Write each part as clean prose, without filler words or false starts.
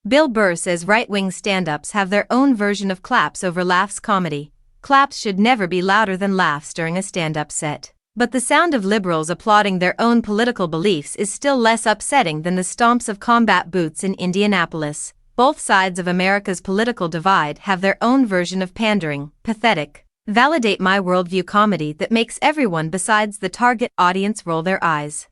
Bill Burr says right-wing stand-ups have their own version of claps over laughs comedy. Claps should never be louder than laughs during a stand-up set. But the sound of liberals applauding their own political beliefs is still less upsetting than the stomps of combat boots in Indianapolis. Both sides of America's political divide have their own version of pandering, pathetic, validate my worldview comedy that makes everyone besides the target audience roll their eyes.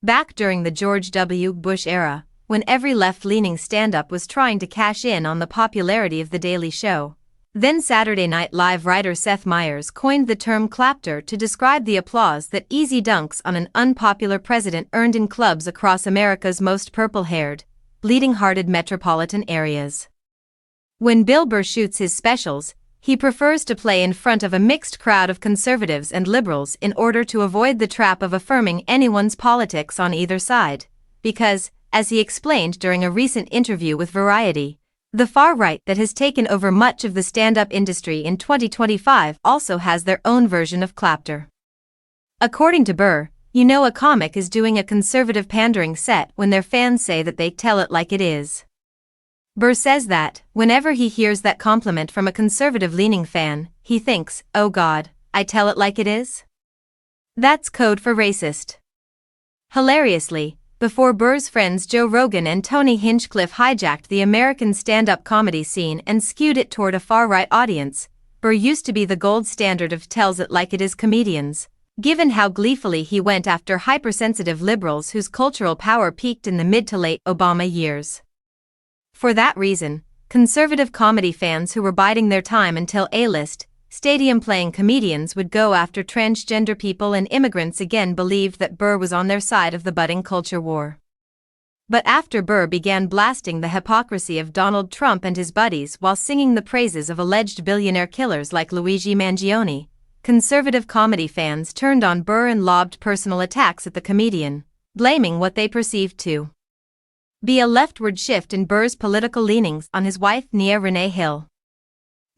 Back during the George W. Bush era, when every left-leaning stand-up was trying to cash in on the popularity of The Daily Show, then Saturday Night Live writer Seth Meyers coined the term clapter to describe the applause that easy dunks on an unpopular president earned in clubs across America's most purple-haired, bleeding-hearted metropolitan areas. When Bill Burr shoots his specials, he prefers to play in front of a mixed crowd of conservatives and liberals in order to avoid the trap of affirming anyone's politics on either side, because, as he explained during a recent interview with Variety, the far right that has taken over much of the stand-up industry in 2025 also has their own version of clapter. According to Burr, you know a comic is doing a conservative pandering set when their fans say that they tell it like it is. Burr says that, whenever he hears that compliment from a conservative-leaning fan, he thinks, oh God, I tell it like it is? That's code for racist. Hilariously, before Burr's friends Joe Rogan and Tony Hinchcliffe hijacked the American stand-up comedy scene and skewed it toward a far-right audience, Burr used to be the gold standard of tells it like it is comedians, given how gleefully he went after hypersensitive liberals whose cultural power peaked in the mid to late Obama years. For that reason, conservative comedy fans who were biding their time until A-list, stadium-playing comedians would go after transgender people and immigrants again believed that Burr was on their side of the budding culture war. But after Burr began blasting the hypocrisy of Donald Trump and his buddies while singing the praises of alleged billionaire killers like Luigi Mangione, conservative comedy fans turned on Burr and lobbed personal attacks at the comedian, blaming what they perceived to be a leftward shift in Burr's political leanings on his wife Nia Renee Hill.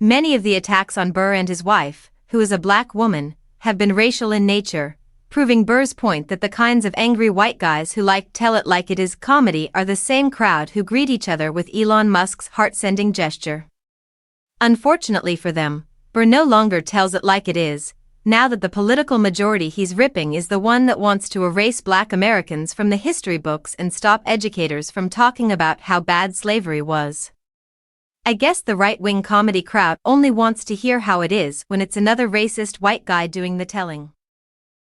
Many of the attacks on Burr and his wife, who is a black woman, have been racial in nature, proving Burr's point that the kinds of angry white guys who like tell it like it is comedy are the same crowd who greet each other with Elon Musk's heart-sending gesture. Unfortunately for them, Burr no longer tells it like it is, now that the political majority he's ripping is the one that wants to erase black Americans from the history books and stop educators from talking about how bad slavery was. I guess the right-wing comedy crowd only wants to hear how it is when it's another racist white guy doing the telling.